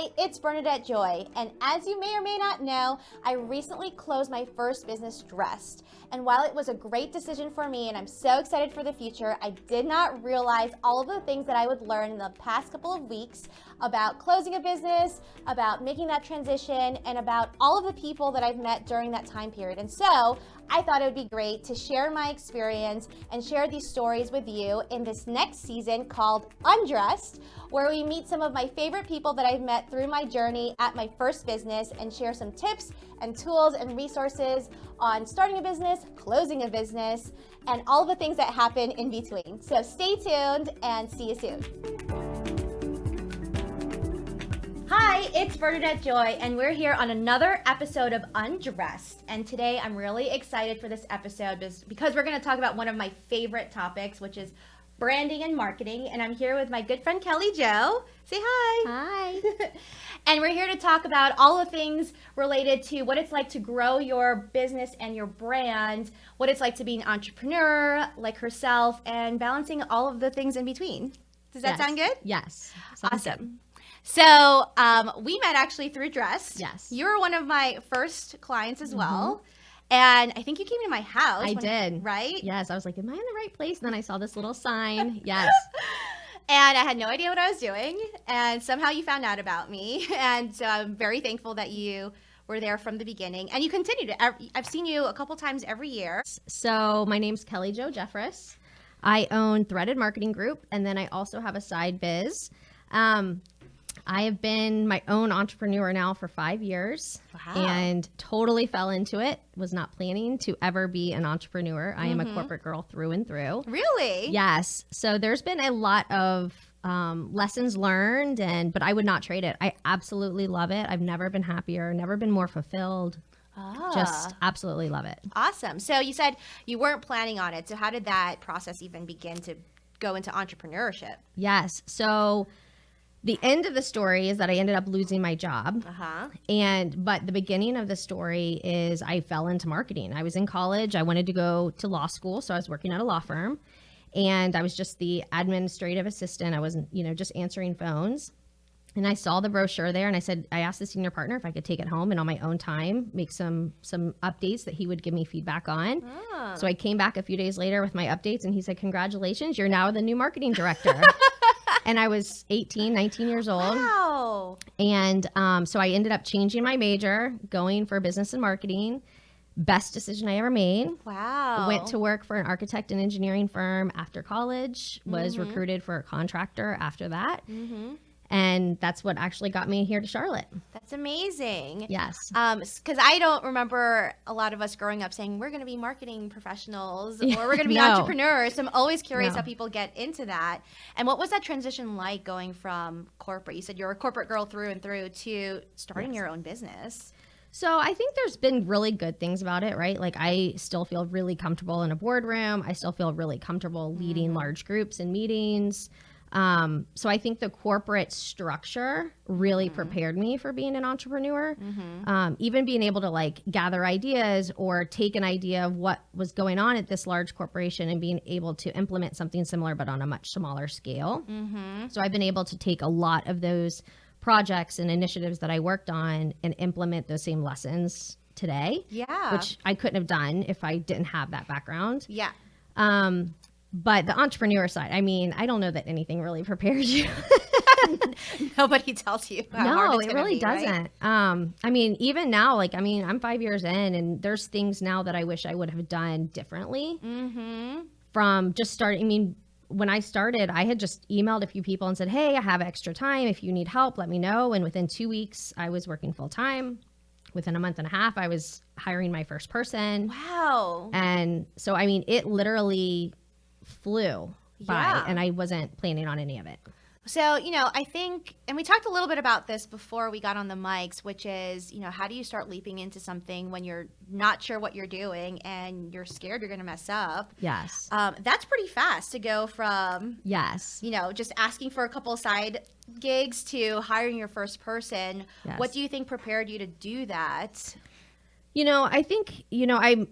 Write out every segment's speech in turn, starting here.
Hi, it's Bernadette Joy, and as you may or may not know, I recently closed my first business, Dressed. And while it was a great decision for me and I'm so excited for the future, I did not realize all of the things that I would learn in the past couple of weeks about closing a business, about making that transition, and about all of the people that I've met during that time period. And so I thought it would be great to share my experience and share these stories with you in this next season called Undressed, where we meet some of my favorite people that I've met through my journey at my first business and share some tips and tools and resources on starting a business, closing a business, and all the things that happen in between. So stay tuned and see you soon. Hi, it's Bernadette Joy, and we're here on another episode of Undressed. And today I'm really excited for this episode because we're going to talk about one of my favorite topics, which is branding and marketing. And I'm here with my good friend Kelly Jo. Say hi. Hi. And we're here to talk about all the things related to what it's like to grow your business and your brand, what it's like to be an entrepreneur like herself, and balancing all of the things in between. Does that sound good? Yes. Awesome. So we met actually through Dressed. Yes. You were one of my first clients as well. And I think you came to my house. I did. Right? Yes. I was like, am I in the right place? And then I saw this little sign. Yes. And I had no idea what I was doing. And somehow you found out about me. And so I'm very thankful that you were there from the beginning. And you continue to. I've seen you a couple times every year. So my name's Kelly Jo Jeffress. I own Threaded Marketing Group. And then I also have a side biz. I have been my own entrepreneur now for 5 years. Wow. And totally fell into it. Was not planning to ever be an entrepreneur. I am a corporate girl through and through. Really? Yes. So there's been a lot of lessons learned, but I would not trade it. I absolutely love it. I've never been happier, never been more fulfilled. Just absolutely love it. Awesome. So you said you weren't planning on it. So how did that process even begin to go into entrepreneurship? Yes. So the end of the story is that I ended up losing my job. But the beginning of the story is I fell into marketing. I was in college. I wanted to go to law school. So I was working at a law firm, and I was just the administrative assistant. I wasn't, just answering phones. And I saw the brochure there, and I asked the senior partner if I could take it home and on my own time make some updates that he would give me feedback on. So I came back a few days later with my updates, and he said, "Congratulations, you're now the new marketing director." And I was 18, 19 years old. Wow. And so I ended up changing my major, going for business and marketing. Best decision I ever made. Wow. Went to work for an architect and engineering firm after college, was recruited for a contractor after that. And that's what actually got me here to Charlotte. That's amazing. Yes. Because I don't remember a lot of us growing up saying we're going to be marketing professionals or we're going to be No. entrepreneurs. So I'm always curious No. how people get into that. And what was that transition like going from corporate? You said you're a corporate girl through and through to starting your own business. So I think there's been really good things about it, right? Like I still feel really comfortable in a boardroom. I still feel really comfortable leading large groups and meetings. So I think the corporate structure really prepared me for being an entrepreneur. Even being able to gather ideas or take an idea of what was going on at this large corporation and being able to implement something similar, but on a much smaller scale. So I've been able to take a lot of those projects and initiatives that I worked on and implement those same lessons today. Yeah. Which I couldn't have done if I didn't have that background. Yeah. But the entrepreneur side, I don't know that anything really prepares you. Nobody tells you how hard it's it really be, right? doesn't. Even now, I'm 5 years in, and there's things now that I wish I would have done differently. From just starting. When I started, I had just emailed a few people and said, "Hey, I have extra time. If you need help, let me know." And within 2 weeks, I was working full time. Within a month and a half, I was hiring my first person. Wow. And so, it literally flew by, Yeah. and I wasn't planning on any of it. So, I think, and we talked a little bit about this before we got on the mics, which is, how do you start leaping into something when you're not sure what you're doing and you're scared you're going to mess up? Yes. That's pretty fast to go from, Yes. just asking for a couple of side gigs to hiring your first person. Yes. What do you think prepared you to do that? I think, I'm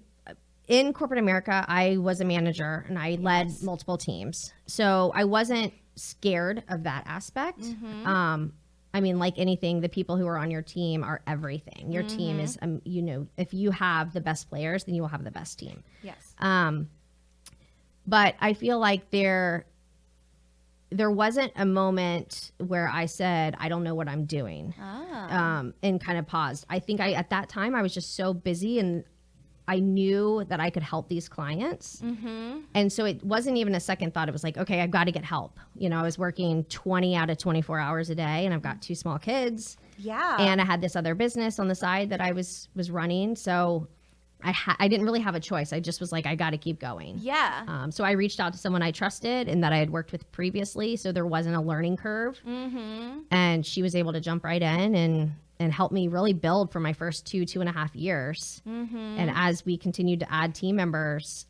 in corporate America, I was a manager and I led multiple teams. So I wasn't scared of that aspect. I mean, like anything, the people who are on your team are everything. Your team is, you know, if you have the best players, then you will have the best team. Yes. But I feel like there wasn't a moment where I said, I don't know what I'm doing, and kind of paused. I think at that time, I was just so busy, and I knew that I could help these clients. And so it wasn't even a second thought. It was like, okay, I've got to get help. You know, I was working 20 out of 24 hours a day, and I've got 2 small kids. Yeah. And I had this other business on the side that I was running. So I didn't really have a choice. I just was like, I got to keep going. Yeah. So I reached out to someone I trusted and that I had worked with previously. So there wasn't a learning curve. And she was able to jump right in and help me really build for my first 2.5 years. And as we continued to add team members,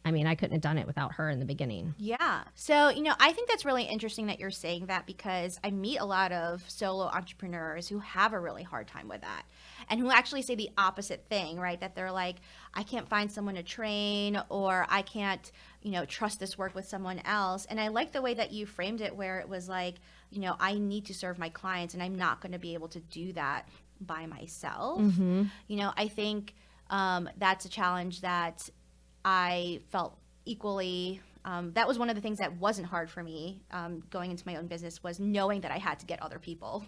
I mean, I couldn't have done it without her in the beginning. Yeah. So, you know, I think that's really interesting that you're saying that, because I meet a lot of solo entrepreneurs who have a really hard time with that, and who actually say the opposite thing, right? That they're like, I can't find someone to train, or I can't, you know, trust this work with someone else. And I like the way that you framed it, where it was like, you know, I need to serve my clients, and I'm not going to be able to do that by myself. You know, I think that's a challenge that I felt equally, that was one of the things that wasn't hard for me going into my own business, was knowing that I had to get other people.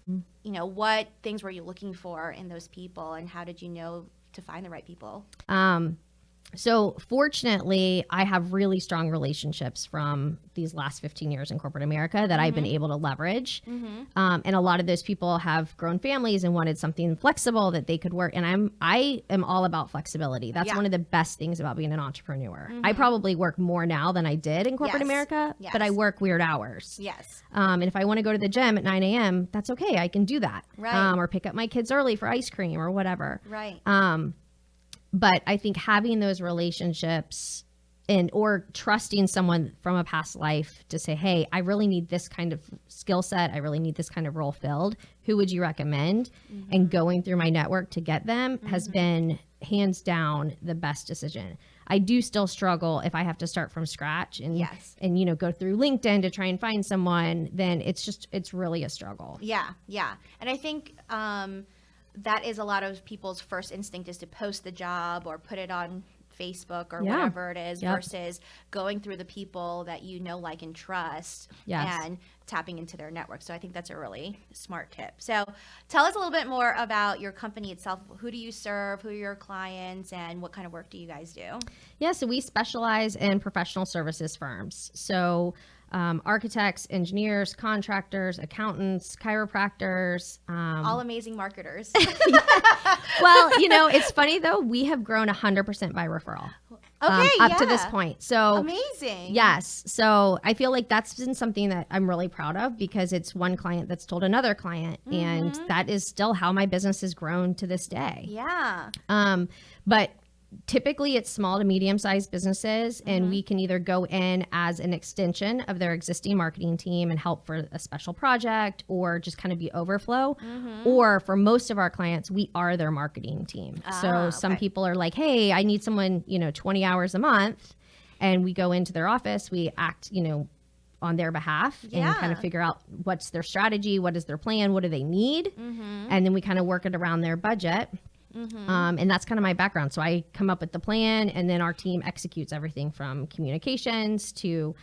You know, what things were you looking for in those people, and how did you know to find the right people? So fortunately, I have really strong relationships from these last 15 years in corporate America that I've been able to leverage. And a lot of those people have grown families and wanted something flexible that they could work. And I am all about flexibility. That's one of the best things about being an entrepreneur. I probably work more now than I did in corporate America, but I work weird hours. Yes. And if I want to go to the gym at 9 a.m., that's okay. I can do that. Right. Or pick up my kids early for ice cream or whatever. Right. But I think having those relationships or trusting someone from a past life to say, hey, I really need this kind of skill set. I really need this kind of role filled. Who would you recommend? And going through my network to get them has been hands down the best decision. I do still struggle if I have to start from scratch and you know, go through LinkedIn to try and find someone, then it's really a struggle. Yeah. Yeah. And I think that is a lot of people's first instinct, is to post the job or put it on Facebook or whatever it is, versus going through the people that you know, like, and trust, and tapping into their network. So I think that's a really smart tip. So tell us a little bit more about your company itself. Who do you serve? Who are your clients? And what kind of work do you guys do? Yeah, so we specialize in professional services firms. So architects, engineers, contractors, accountants, chiropractors. All amazing marketers. Well, you know, it's funny though, we have grown 100% by referral. Up to this point. So amazing. Yes. So I feel like that's been something that I'm really proud of, because it's one client that's told another client. And that is still how my business has grown to this day. Yeah. But typically it's small to medium-sized businesses, and we can either go in as an extension of their existing marketing team and help for a special project, or just kind of be overflow. Or for most of our clients, we are their marketing team. So some people are like, hey, I need someone, you know, 20 hours a month, and we go into their office, we act, you know, on their behalf and kind of figure out what's their strategy, what is their plan, what do they need, and then we kind of work it around their budget. And that's kind of my background. So I come up with the plan, and then our team executes everything from communications to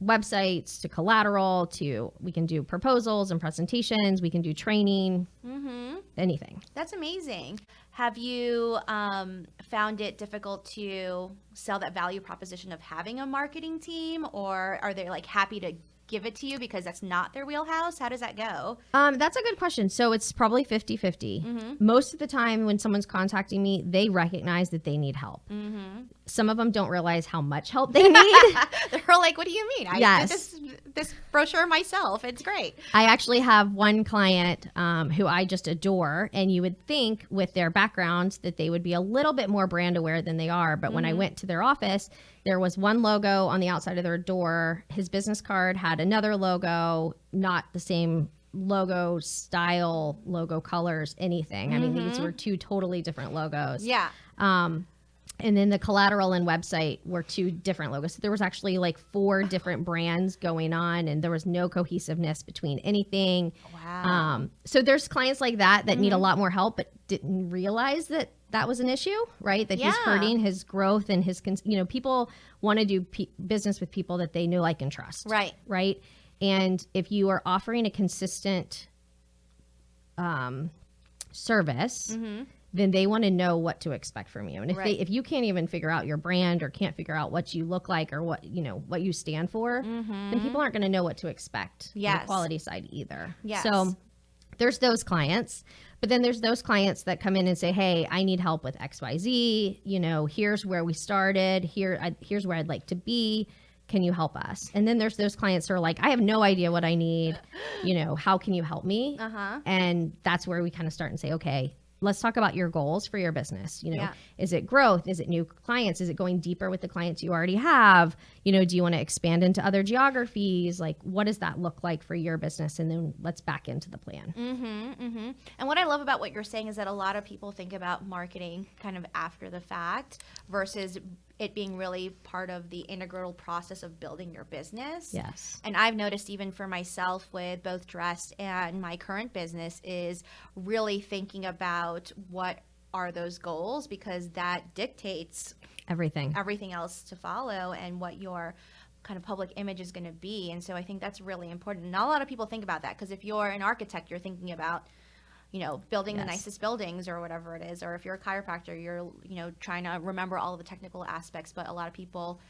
websites to collateral to, we can do proposals and presentations. We can do training, anything. That's amazing. Have you found it difficult to sell that value proposition of having a marketing team, or are they like happy to give it to you because that's not their wheelhouse? How does that go? That's a good question. So it's probably 50-50. Most of the time when someone's contacting me, they recognize that they need help. Some of them don't realize how much help they need. They're like, what do you mean? I did this brochure myself. It's great. I actually have one client who I just adore, and you would think with their background that they would be a little bit more brand aware than they are. But when I went to their office, there was one logo on the outside of their door. His business card had another logo, not the same logo style, logo colors, anything. I mean, these were 2 totally different logos. Yeah. And then the collateral and website were 2 different logos. So there was actually like 4 different brands going on, and there was no cohesiveness between anything. Wow. So there's clients like that need a lot more help, but didn't realize that that was an issue, right? That he's hurting his growth and his, people want to do business with people that they know, like, and trust. Right. Right. And if you are offering a consistent service, then they want to know what to expect from you. And if you can't even figure out your brand or can't figure out what you look like or what you stand for, then people aren't going to know what to expect on the quality side either. Yes. So there's those clients, but then there's those clients that come in and say, hey, I need help with XYZ. Here's where we started. Here's where I'd like to be. Can you help us? And then there's those clients who are like, I have no idea what I need. How can you help me? And that's where we kind of start and say, okay, let's talk about your goals for your business. Is it growth? Is it new clients? Is it going deeper with the clients you already have? Do you want to expand into other geographies? Like, what does that look like for your business? And then let's back into the plan. And what I love about what you're saying is that a lot of people think about marketing kind of after the fact versus it being really part of the integral process of building your business. Yes. And I've noticed even for myself with both Dress and my current business is really thinking about what are those goals, because that dictates everything else to follow and what your kind of public image is going to be. And so I think that's really important. Not a lot of people think about that, because if you're an architect, you're thinking about building the nicest buildings or whatever it is. Or if you're a chiropractor, you're, trying to remember all of the technical aspects. But a lot of people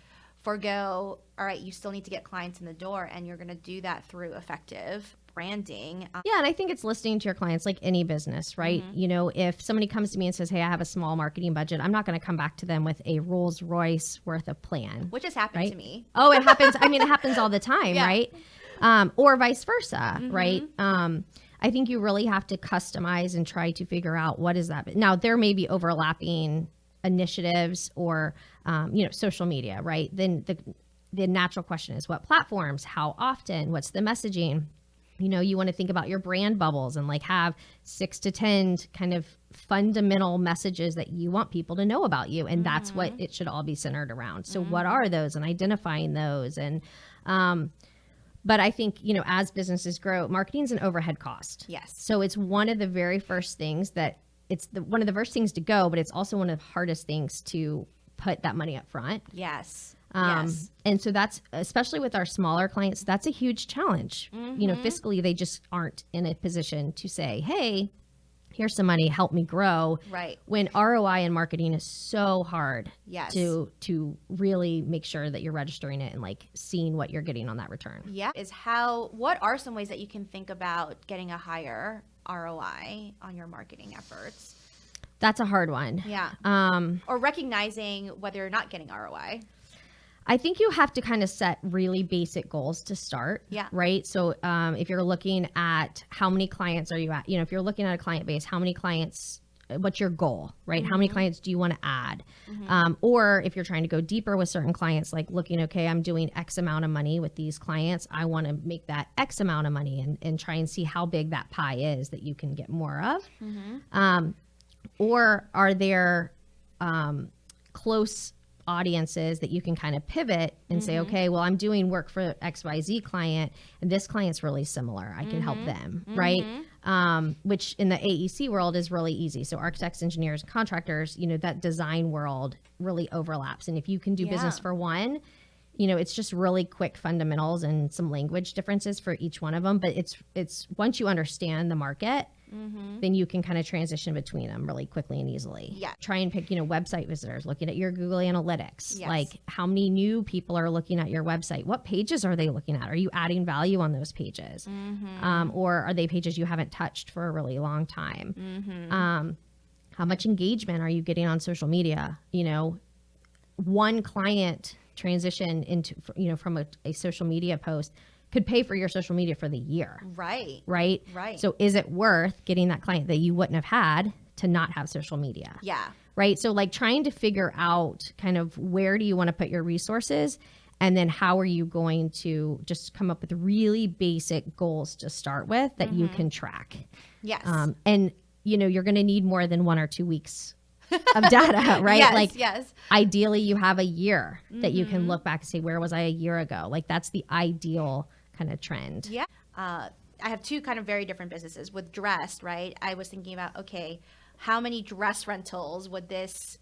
forgo, all right, you still need to get clients in the door, and you're going to do that through effective branding. Yeah, and I think it's listening to your clients like any business, right? If somebody comes to me and says, hey, I have a small marketing budget, I'm not going to come back to them with a Rolls Royce worth of plan. Which has happened to me. Oh, it happens. I mean, it happens all the time, right? Or vice versa, right? I think you really have to customize and try to figure out what is that. Now, there may be overlapping initiatives or, social media, right? Then the natural question is what platforms, how often, what's the messaging? You want to think about your brand bubbles and like have 6 to 10 kind of fundamental messages that you want people to know about you. And that's what it should all be centered around. So what are those, and identifying those? And, but I think, as businesses grow, marketing is an overhead cost. Yes. So it's one of the very first things that one of the first things to go, but it's also one of the hardest things to put that money up front. Yes. And so that's, especially with our smaller clients, that's a huge challenge. Fiscally, they just aren't in a position to say, hey, here's some money, help me grow. Right. When ROI in marketing is so hard to really make sure that you're registering it and like seeing what you're getting on that return. Yeah. What are some ways that you can think about getting a higher ROI on your marketing efforts? That's a hard one. Yeah. Or recognizing whether you're not getting ROI. I think you have to kind of set really basic goals to start. Yeah. Right. So if you're looking at how many clients are you at, if you're looking at a client base, how many clients, what's your goal, right? How many clients do you want to add? Or if you're trying to go deeper with certain clients, like looking, okay, I'm doing X amount of money with these clients. I want to make that X amount of money and try and see how big that pie is that you can get more of. Or are there close audiences that you can kind of pivot and say, okay, well, I'm doing work for XYZ client and this client's really similar. I can help them, right? Which in the AEC world is really easy. So architects, engineers, contractors, that design world really overlaps. And if you can do business for one, it's just really quick fundamentals and some language differences for each one of them. But it's once you understand the market, then you can kind of transition between them really quickly and easily. Yeah. Try and pick, website visitors, looking at your Google Analytics. Yes. Like how many new people are looking at your website? What pages are they looking at? Are you adding value on those pages? Or are they pages you haven't touched for a really long time? How much engagement are you getting on social media? One client transition into, from a social media post could pay for your social media for the year. Right. Right. So is it worth getting that client that you wouldn't have had to not have social media? Yeah. Right. So like trying to figure out kind of where do you want to put your resources, and then how are you going to just come up with really basic goals to start with that you can track. Yes. And you're going to need more than 1 or 2 weeks of data, right? Yes, like yes. ideally you have a year that you can look back and say, where was I a year ago? Like that's the ideal kind of trend. Yeah. I have two kind of very different businesses. With dress, right? I was thinking about, okay, how many dress rentals would this,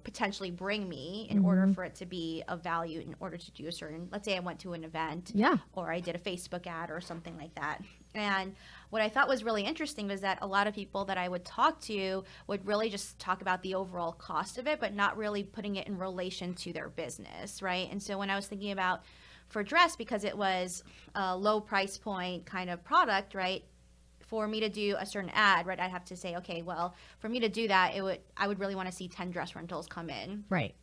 potentially bring me in order for it to be of value, in order to do a certain, let's say I went to an event, or I did a Facebook ad or something like that. And what I thought was really interesting was that a lot of people that I would talk to would really just talk about the overall cost of it, but not really putting it in relation to their business, right? And so when I was thinking about for dress, because it was a low price point kind of product, right? For me to do a certain ad, right, I'd have to say, okay, well, for me to do that, I would really want to see 10 dress rentals come in. Right.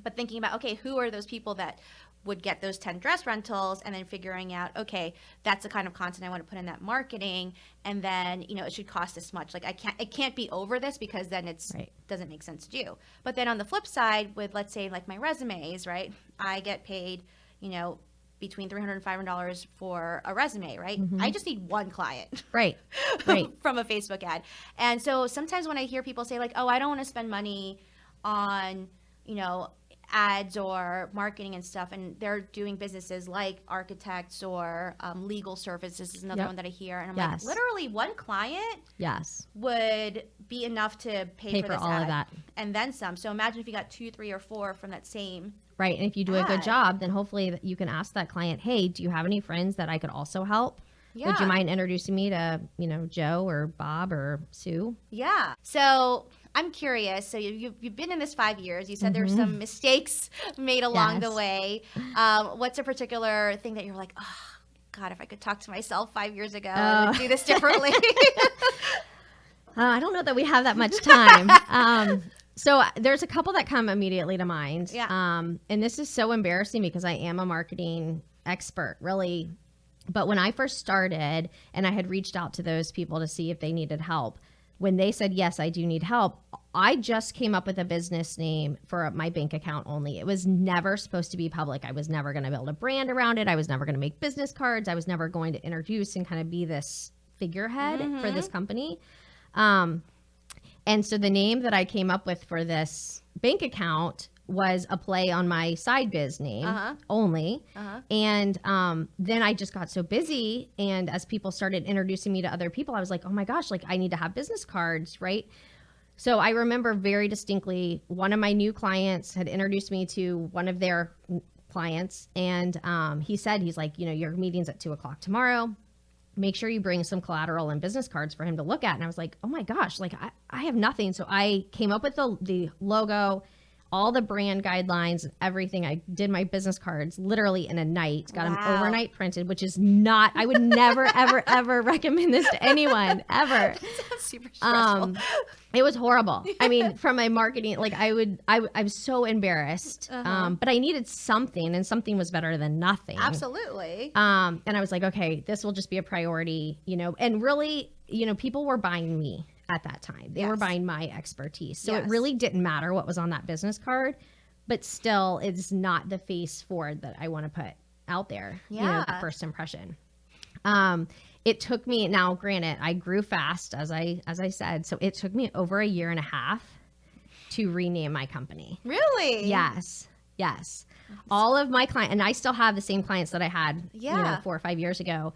But thinking about, okay, who are those people that would get those 10 dress rentals, and then figuring out, okay, that's the kind of content I want to put in that marketing, and then, it should cost this much. Like it can't be over this, because then doesn't make sense to do. But then on the flip side, with, let's say, like my resumes, right, I get paid, between $300 and $500 for a resume, right? I just need one client. Right. From a Facebook ad. And so sometimes when I hear people say like, oh, I don't want to spend money on, ads or marketing and stuff, and they're doing businesses like architects or legal services is another one that I hear. And I'm like, literally one client would be enough to pay for this all ad of that. And then some. So imagine if you got 2, 3, or 4 from that same. Right. And if you do a good job, then hopefully you can ask that client, hey, do you have any friends that I could also help? Yeah. Would you mind introducing me to, Joe or Bob or Sue? Yeah. So I'm curious. So you've been in this 5 years. You said there's some mistakes made along the way. What's a particular thing that you're like, oh, God, if I could talk to myself 5 years ago, I would do this differently? I don't know that we have that much time. So there's a couple that come immediately to mind. Yeah. And this is so embarrassing because I am a marketing expert, really. But when I first started and I had reached out to those people to see if they needed help, when they said, yes, I do need help, I just came up with a business name for my bank account only. It was never supposed to be public. I was never going to build a brand around it. I was never going to make business cards. I was never going to introduce and kind of be this figurehead for this company. And so the name that I came up with for this bank account was a play on my side biz name only. And then I just got so busy. And as people started introducing me to other people, I was like, oh my gosh, like I need to have business cards, right? So I remember very distinctly one of my new clients had introduced me to one of their clients. And he's like, your meeting's at 2:00 tomorrow. Make sure you bring some collateral and business cards for him to look at. And I was like, oh my gosh, like I have nothing. So I came up with the logo, all the brand guidelines, and everything. I did my business cards literally in a night, got them overnight printed, which is not, I would never, ever, ever recommend this to anyone, ever. Super stressful. It was horrible. I mean, from my marketing, like I was so embarrassed, but I needed something, and something was better than nothing. Absolutely. And I was like, okay, this will just be a priority, and really, people were buying me at that time. They were buying my expertise. So it really didn't matter what was on that business card, but still it's not the face forward that I want to put out there, the first impression. It took me, now granted, I grew fast as I said, so it took me over 1.5 years to rename my company. Really? Yes. All of my clients, and I still have the same clients that I had 4 or 5 years ago.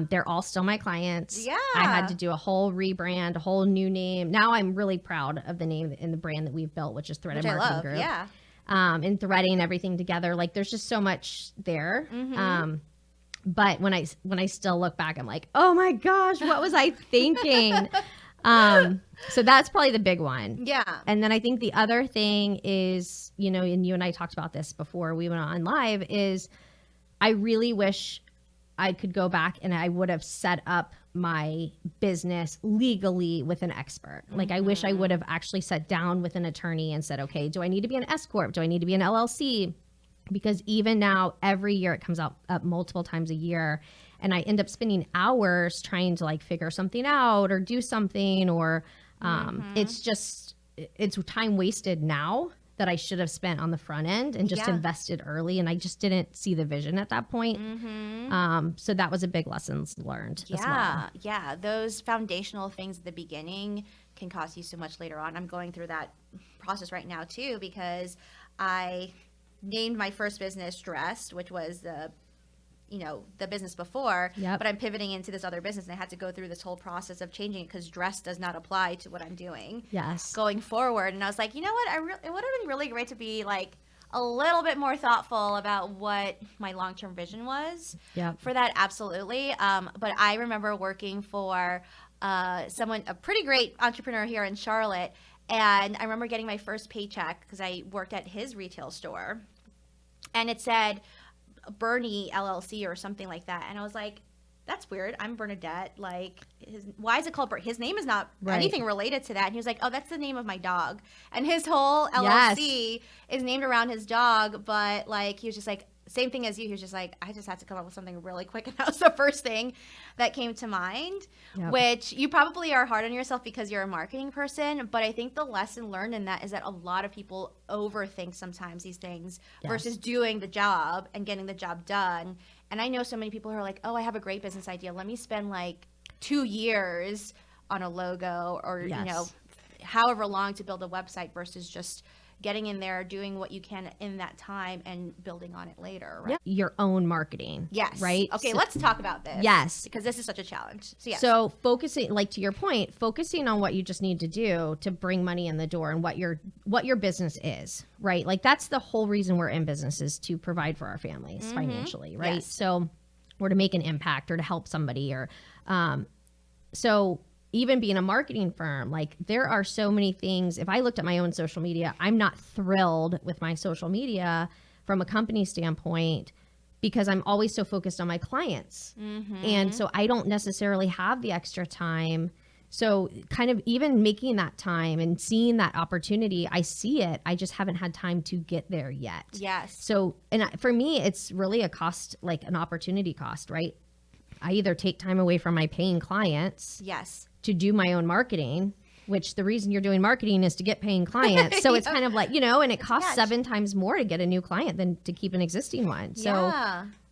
They're all still my clients. Yeah. I had to do a whole rebrand, a whole new name. Now I'm really proud of the name and the brand that we've built, which is Threaded Marketing Group. Yeah. And threading everything together. Like there's just so much there. But when I still look back, I'm like, oh my gosh, what was I thinking? So that's probably the big one. Yeah. And then I think the other thing is, and you and I talked about this before we went on live, is I really wish I could go back and I would have set up my business legally with an expert. Like I wish I would have actually sat down with an attorney and said, okay, do I need to be an S Corp? Do I need to be an LLC? Because even now, every year it comes up multiple times a year, and I end up spending hours trying to like figure something out or do something, or it's time wasted now that I should have spent on the front end and just invested early. And I just didn't see the vision at that point. So that was a big lessons learned as well. Yeah. Those foundational things at the beginning can cost you so much later on. I'm going through that process right now too, because I named my first business Dressed, which was the business before, but I'm pivoting into this other business, and I had to go through this whole process of changing it because Dress does not apply to what I'm doing going forward. And I was like, you know what? It would have been really great to be like a little bit more thoughtful about what my long-term vision was for that. Absolutely. But I remember working for a pretty great entrepreneur here in Charlotte. And I remember getting my first paycheck because I worked at his retail store, and it said Bernie LLC or something like that. And I was like, that's weird. I'm Bernadette. Like, why is it called His name is not anything related to that. And he was like, oh, that's the name of my dog. And his whole LLC is named around his dog. But like, he was just like, same thing as you. He was just like, I just had to come up with something really quick. And that was the first thing that came to mind, which you probably are hard on yourself because you're a marketing person. But I think the lesson learned in that is that a lot of people overthink sometimes these things versus doing the job and getting the job done. And I know so many people who are like, oh, I have a great business idea. Let me spend like 2 years on a logo or, however long to build a website versus just getting in there, doing what you can in that time and building on it later, right? Your own marketing. Yes. Right? Okay, let's talk about this. Yes. Because this is such a challenge. So focusing, like to your point, focusing on what you just need to do to bring money in the door and what your business is, right? Like that's the whole reason we're in business, is to provide for our families financially, right? Yes. So, or to make an impact or to help somebody or, so even being a marketing firm, like there are so many things. If I looked at my own social media, I'm not thrilled with my social media from a company standpoint because I'm always so focused on my clients. And so I don't necessarily have the extra time. So kind of even making that time and seeing that opportunity, I see it. I just haven't had time to get there yet. Yes. So, and for me, it's really a cost, like an opportunity cost, right? I either take time away from my paying clients. Yes. To do my own marketing, which the reason you're doing marketing is to get paying clients. So it's kind of like, and it costs 7 times more to get a new client than to keep an existing one. So,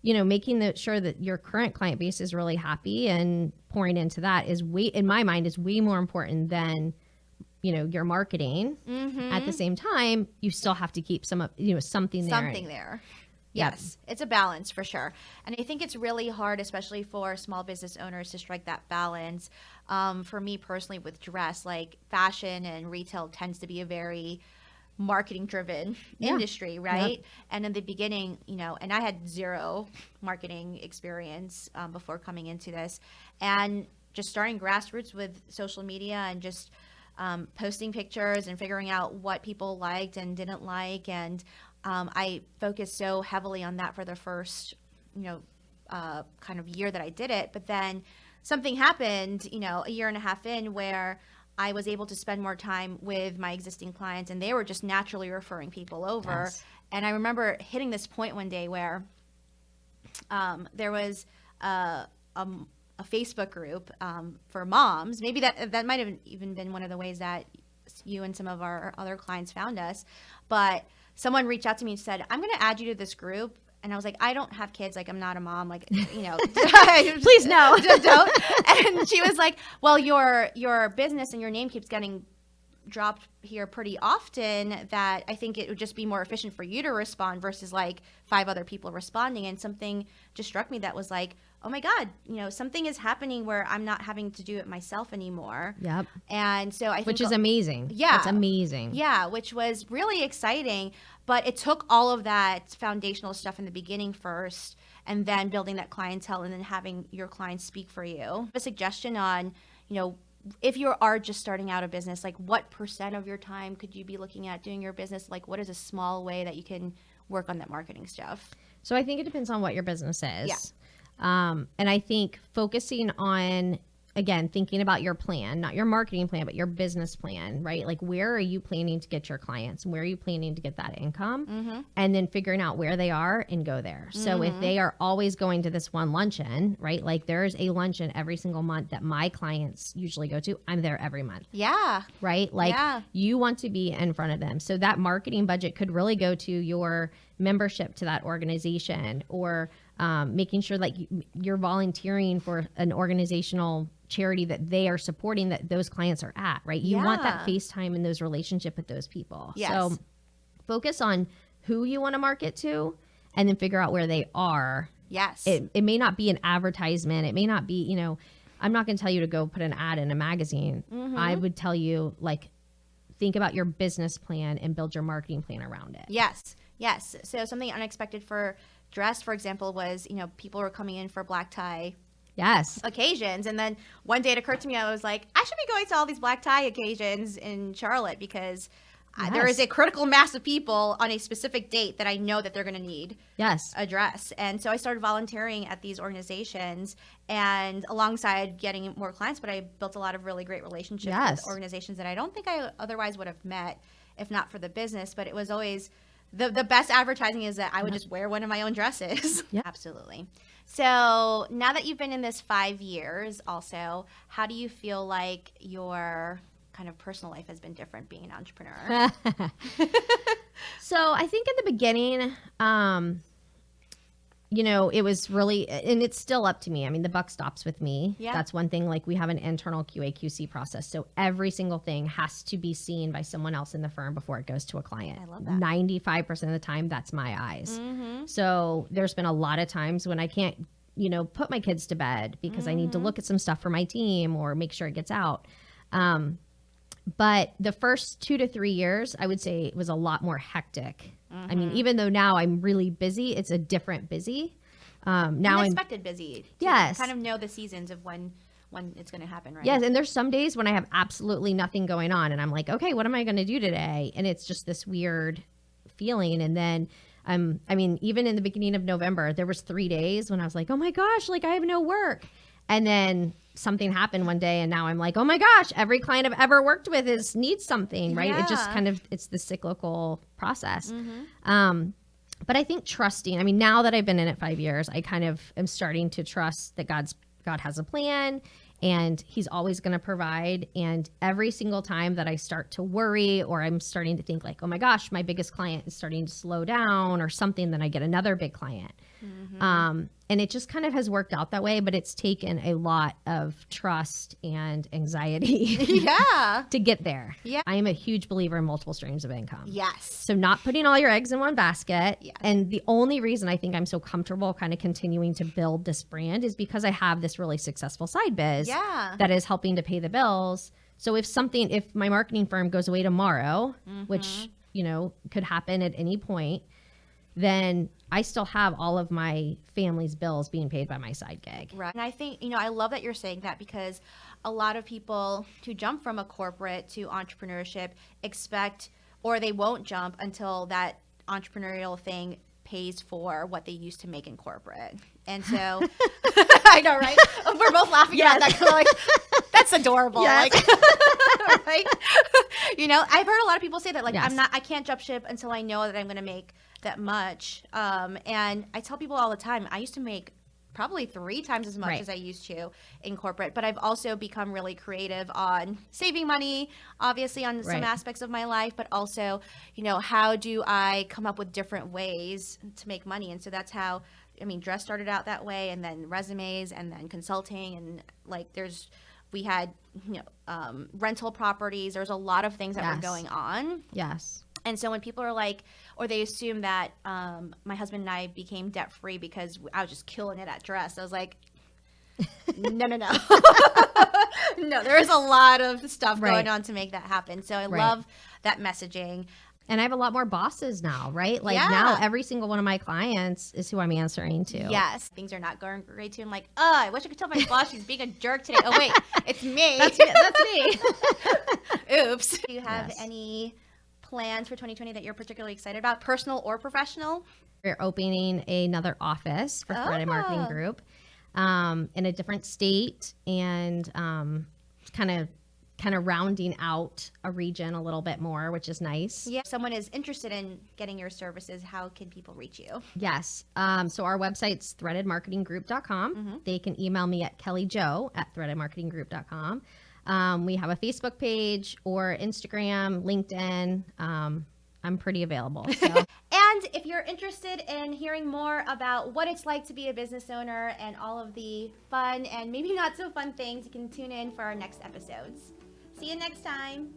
making sure that your current client base is really happy and pouring into that is in my mind, is way more important than, your marketing. At the same time, you still have to keep something there. Yes, it's a balance for sure. And I think it's really hard, especially for small business owners, to strike that balance. For me personally with Dress, like fashion and retail tends to be a very marketing driven industry, right? And in the beginning, and I had zero marketing experience before coming into this, and just starting grassroots with social media and just posting pictures and figuring out what people liked and didn't like. And I focused so heavily on that for the first, kind of year that I did it. But then something happened, a year and a half in, where I was able to spend more time with my existing clients, and they were just naturally referring people over. Yes. And I remember hitting this point one day where there was a Facebook group for moms. Maybe that might have even been one of the ways that you and some of our other clients found us. But someone reached out to me and said, I'm going to add you to this group. And I was like, I don't have kids. Like, I'm not a mom. Like, please no. Don't. And she was like, well, your business and your name keeps getting dropped here pretty often, that I think it would just be more efficient for you to respond versus like 5 other people responding. And something just struck me that was like, oh my God, something is happening where I'm not having to do it myself anymore. Yep. And so I think, which is amazing. Yeah. It's amazing. Yeah. Which was really exciting, but it took all of that foundational stuff in the beginning first, and then building that clientele, and then having your clients speak for you. A suggestion on, if you are just starting out a business, like what % of your time could you be looking at doing your business? Like what is a small way that you can work on that marketing stuff? So I think it depends on what your business is. Yeah. And I think focusing on again, thinking about your plan, not your marketing plan, but your business plan, right? Like, where are you planning to get your clients? Where are you planning to get that income? And then figuring out where they are and go there. So if they are always going to this one luncheon, right? Like, there's a luncheon every single month that my clients usually go to. I'm there every month. Yeah. Right? Like, you want to be in front of them. So that marketing budget could really go to your membership to that organization, or making sure like you're volunteering for an organizational charity that they are supporting, that those clients are at, right? You want that face time and those relationship with those people. Yes. So focus on who you want to market to, and then figure out where they are. Yes. It may not be an advertisement. It may not be, you know, I'm not going to tell you to go put an ad in a magazine. I would tell you, like, think about your business plan and build your marketing plan around it. Yes. Yes. So something unexpected for dress, for example, was, you know, people were coming in for black tie occasions. And then one day it occurred to me, I was like, I should be going to all these black tie occasions in Charlotte, because there is a critical mass of people on a specific date that I know that they're going to need a dress. And so I started volunteering at these organizations, and alongside getting more clients, but I built a lot of really great relationships with organizations that I don't think I otherwise would have met if not for the business. But it was always the best advertising is that I would just wear one of my own dresses. Absolutely. So now that you've been in this 5 years also, how do you feel like your kind of personal life has been different being an entrepreneur? So I think in the beginning, you know, it was really, and it's still up to me. I mean, the buck stops with me. That's one thing. Like, we have an internal QA/QC process. So every single thing has to be seen by someone else in the firm before it goes to a client. I love that. 95% of the time, that's my eyes. So there's been a lot of times when I can't, you know, put my kids to bed because I need to look at some stuff for my team or make sure it gets out. But the first 2 to 3 years, I would say it was a lot more hectic. I mean, even though now I'm really busy, it's a different busy. Now unexpected busy. Yes. Kind of know the seasons of when it's going to happen, right? Yes, and there's some days when I have absolutely nothing going on, and I'm like, okay, what am I going to do today? And it's just this weird feeling. And then, I mean, even in the beginning of November, there was 3 days when I was like, oh my gosh, like, I have no work. And then something happened one day, and now I'm like, oh my gosh, every client I've ever worked with needs something, right? It just kind of, it's the cyclical process. But I think trusting, I mean, now that I've been in it 5 years, I kind of am starting to trust that God has a plan, and he's always going to provide. And every single time that I start to worry, or I'm starting to think like, oh my gosh, my biggest client is starting to slow down or something, then I get another big client. And it just kind of has worked out that way, but it's taken a lot of trust and anxiety to get there. I am a huge believer in multiple streams of income. So not putting all your eggs in one basket. And the only reason I think I'm so comfortable kind of continuing to build this brand is because I have this really successful side biz that is helping to pay the bills. So if my marketing firm goes away tomorrow, which, you know, could happen at any point, then I still have all of my family's bills being paid by my side gig. Right. And I think, you know, I love that you're saying that, because a lot of people who jump from a corporate to entrepreneurship expect, or they won't jump until that entrepreneurial thing pays for what they used to make in corporate. And so I know, right? We're both laughing at that. Like, that's adorable. Like, right? You know, I've heard a lot of people say that, like, I can't jump ship until I know that I'm going to make that much. And I tell people all the time, I used to make probably 3 times as much as I used to in corporate, but I've also become really creative on saving money, obviously on some aspects of my life, but also, you know, how do I come up with different ways to make money? And so that's how, I mean, dress started out that way, and then resumes, and then consulting, and like we had, you know, rental properties. There's a lot of things that were going on. And so when people are like, or they assume that my husband and I became debt free because I was just killing it at dress, I was like, no. No, there is a lot of stuff going on to make that happen. So I love that messaging. And I have a lot more bosses now, right? Like now every single one of my clients is who I'm answering to. Things are not going great too. I'm like, oh, I wish I could tell my boss she's being a jerk today. Oh, wait, it's me. That's me. Oops. Do you have any plans for 2020 that you're particularly excited about, personal or professional? We're opening another office for Friday Marketing Group. in a different state, and kind of rounding out a region a little bit more, which is nice. Yeah. If someone is interested in getting your services, how can people reach you? Yes. So our website's threadedmarketinggroup.com. They can email me at kellyjo@threadedmarketinggroup.com. We have a Facebook page or Instagram, LinkedIn. I'm pretty available. So. And if you're interested in hearing more about what it's like to be a business owner and all of the fun and maybe not so fun things, you can tune in for our next episodes. See you next time.